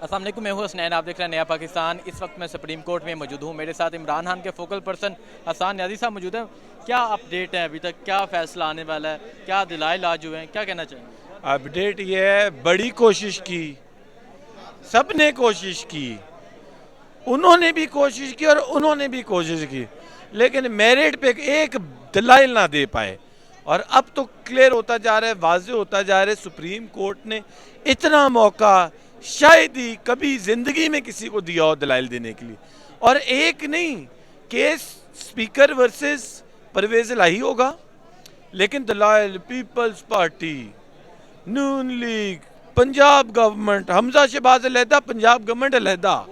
السلام علیکم، میں ہوں حسنین، آپ دیکھ رہے ہیں نیا پاکستان۔ اس وقت میں سپریم کورٹ میں موجود ہوں، میرے ساتھ عمران خان کے فوکل پرسن حسان نیازی صاحب موجود ہیں۔ کیا اپڈیٹ ہے ابھی تک؟ کیا فیصلہ آنے والا ہے؟ کیا دلائل آج ہوئے ہیں؟ کیا کہنا چاہیں گے؟ اپڈیٹ یہ ہے، بڑی کوشش کی، سب نے کوشش کی، انہوں نے بھی کوشش کی اور انہوں نے بھی کوشش کی، لیکن میرٹ پہ ایک دلائل نہ دے پائے۔ اور اب تو کلیئر ہوتا جا رہا ہے، واضح ہوتا جا رہا ہے، سپریم کورٹ نے اتنا موقع شاید ہی کبھی زندگی میں کسی کو دیا ہو دلائل دینے کے لیے۔ اور ایک نہیں، کیس سپیکر ورسز پرویز الہی ہوگا، لیکن دلائل پیپلز پارٹی، نون لیگ، پنجاب گورنمنٹ، حمزہ شہباز علیحدہ، پنجاب گورنمنٹ علیحدہ،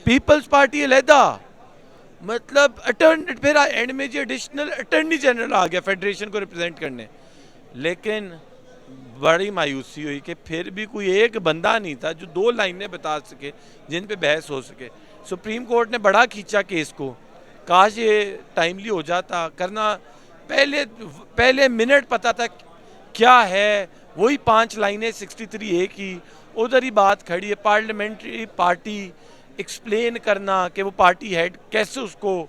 پیپلز پارٹی علیحدہ، مطلب پھر اینڈ میں جی ایڈیشنل اٹرنی جنرل آ گیا فیڈریشن کو ریپرزینٹ کرنے۔ لیکن بڑی مایوسی ہوئی کہ پھر بھی کوئی ایک بندہ نہیں تھا جو دو لائنیں بتا سکے جن پہ بحث ہو سکے۔ سپریم کورٹ نے بڑا کھینچا کیس کو، کاش یہ ٹائملی ہو جاتا، کرنا پہلے منٹ پتا تھا کیا ہے، وہی 5 لائنیں 63A کی، ادھر ہی بات کھڑی ہے، پارلیمنٹری پارٹی ایکسپلین کرنا کہ وہ پارٹی ہیڈ کیسے اس کو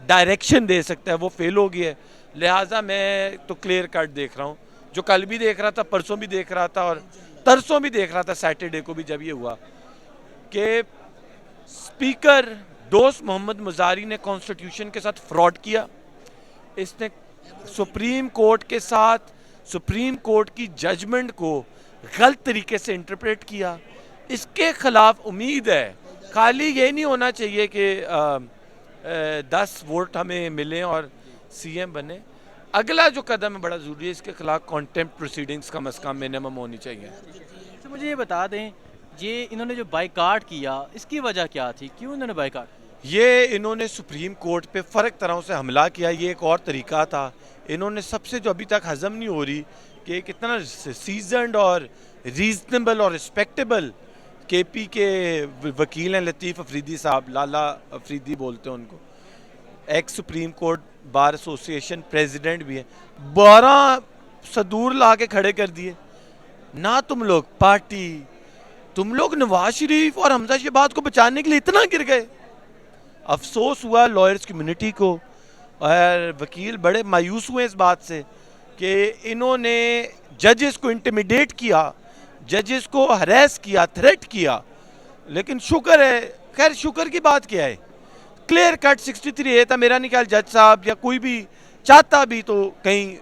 ڈائریکشن دے سکتا ہے، وہ فیل ہو گیا ہے۔ لہٰذا میں تو کلیئر کٹ دیکھ رہا ہوں، جو کل بھی دیکھ رہا تھا، پرسوں بھی دیکھ رہا تھا، اور ترسوں بھی دیکھ رہا تھا، سیٹرڈے کو بھی جب یہ ہوا کہ اسپیکر دوست محمد مزاری نے کانسٹیٹیوشن کے ساتھ فراڈ کیا، اس نے سپریم کورٹ کے ساتھ سپریم کورٹ کی ججمنٹ کو غلط طریقے سے انٹرپریٹ کیا۔ اس کے خلاف امید ہے، خالی یہ نہیں ہونا چاہیے کہ 10 ووٹ ہمیں ملیں اور سی ایم بنے۔ اگلا جو قدم ہے بڑا ضروری ہے، اس کے خلاف کانٹیمپٹ پروسیڈنگز کم از کم منیمم ہونی چاہیے۔ اچھا، مجھے یہ بتا دیں، یہ انہوں نے جو بائیکاٹ کیا، اس کی وجہ کیا تھی؟ کیوں انہوں نے بائیکاٹ کیا؟ یہ انہوں نے سپریم کورٹ پہ فرق طرح سے حملہ کیا، یہ ایک اور طریقہ تھا۔ انہوں نے سب سے جو ابھی تک ہضم نہیں ہو رہی کہ کتنا سیزنڈ اور ریزنیبل اور رسپیکٹیبل کے پی کے وکیل ہیں، لطیف افریدی صاحب، لالا افریدی بولتے ہیں ان کو، ایکس سپریم کورٹ بار ایسوسی ایشن پریزیڈنٹ بھی ہیں، 12 صدور لا کے کھڑے کر دیے۔ نہ تم لوگ پارٹی، تم لوگ نواز شریف اور حمزہ شہباز کو بچانے کے لیے اتنا گر گئے۔ افسوس ہوا لائرز کمیونٹی کو، اور وکیل بڑے مایوس ہوئے اس بات سے کہ انہوں نے ججز کو انٹیمیڈیٹ کیا، ججز کو ہریس کیا، تھریٹ کیا۔ لیکن شکر ہے، خیر شکر کی بات کیا ہے، کلیئر کٹ 63A تھا۔ میرا نہیں خیال جج صاحب یا کوئی بھی چاہتا بھی تو کہیں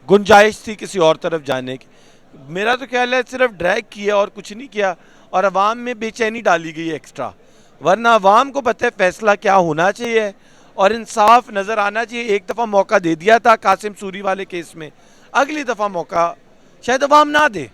گنجائش تھی کسی اور طرف جانے کی۔ میرا تو خیال ہے صرف ڈریگ کیا اور کچھ نہیں کیا، اور عوام میں بے چینی ڈالی گئی ایکسٹرا، ورنہ عوام کو پتہ ہے فیصلہ کیا ہونا چاہیے اور انصاف نظر آنا چاہیے۔ ایک دفعہ موقع دے دیا تھا قاسم سوری والے کیس میں، اگلی دفعہ موقع شاید عوام نہ دے۔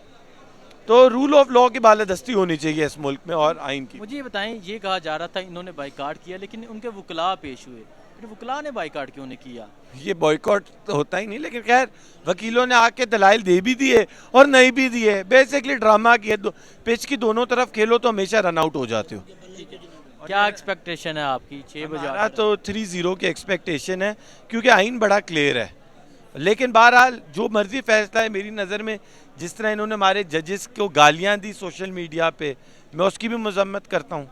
تو رول آف لاء کی بالادستی ہونی چاہیے اس ملک میں اور آئین کی۔ مجھے یہ بتائیں، یہ کہا جا رہا تھا انہوں نے بائیکاٹ کیا، لیکن ان کے وکلاء پیش ہوئے، پھر وکلاء نے بائیکاٹ کیوں نہیں کیا؟ یہ بائیکاٹ ہوتا ہی نہیں، لیکن خیر وکیلوں نے آ کے دلائل دے بھی دیے اور نہیں بھی دیے، بیسکلی ڈرامہ کیے۔ پچ کی دونوں طرف کھیلو تو ہمیشہ رن آؤٹ ہو جاتے ہو۔ کیا ایکسپیکٹیشن ہے آپ کی 6 بجے؟ ہمارا تو 3-0 کی ایکسپیکٹیشن ہے، کیونکہ آئین بڑا کلیئر ہے۔ لیکن بہرحال جو مرضی فیصلہ ہے، میری نظر میں جس طرح انہوں نے ہمارے ججز کو گالیاں دی سوشل میڈیا پہ، میں اس کی بھی مذمت کرتا ہوں،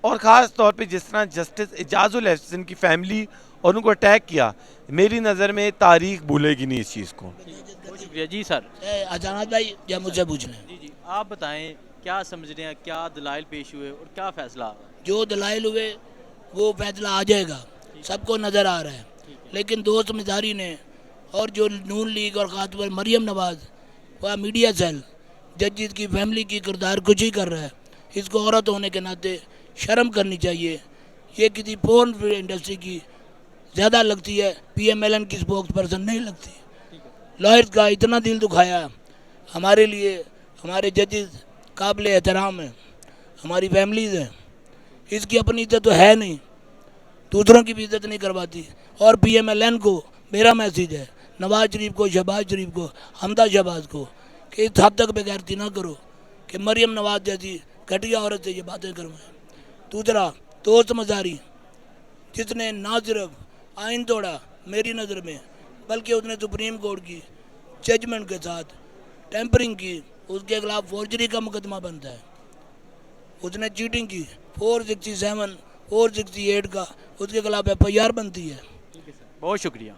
اور خاص طور پہ جس طرح جسٹس اعجاز الاحسن کی فیملی اور ان کو اٹیک کیا، میری نظر میں تاریخ بھولے گی نہیں اس چیز کو۔ بہت شکریہ جی سر۔ اچانک بھائی یا مجھ سے پوچھ لیں، جی آپ بتائیں، کیا سمجھ رہے ہیں، کیا دلائل پیش ہوئے اور کیا فیصلہ؟ جو دلائل ہوئے وہ فیصلہ آ جائے گا، سب کو نظر آ رہا ہے۔ لیکن دوست مزاری نے اور جو نون لیگ اور خاص طور پر مریم نواز وہ میڈیا سیل ججز کی فیملی کی کردار کشی کر رہا ہے، اس کو عورت ہونے کے ناطے شرم کرنی چاہیے۔ یہ کسی پورن انڈسٹری کی زیادہ لگتی ہے، پی ایم ایل این کی اسپوکس پرسن نہیں لگتی۔ لائرز کا اتنا دل دکھایا، ہمارے لیے ہمارے ججز قابل احترام ہیں، ہماری فیملیز ہیں، اس کی اپنی عزت تو ہے نہیں، دوسروں کی بھی عزت نہیں کرواتی۔ اور پی ایم ایل این کو میرا میسیج ہے، نواز شریف کو، شہباز شریف کو، حمزہ شہباز کو، کہ اس حد تک بےغیرتی نہ کرو کہ مریم نواز جیسی گھٹیا عورت سے یہ باتیں کروائیں۔ دوسرا، دوست مزاری جس نے نہ صرف آئین توڑا میری نظر میں، بلکہ اس نے سپریم کورٹ کی ججمنٹ کے ساتھ ٹیمپرنگ کی، اس کے خلاف فورجری کا مقدمہ بنتا ہے۔ اس نے چیٹنگ کی 467 468 کا اس کے خلاف FIR بنتی ہے. بہت شکریہ.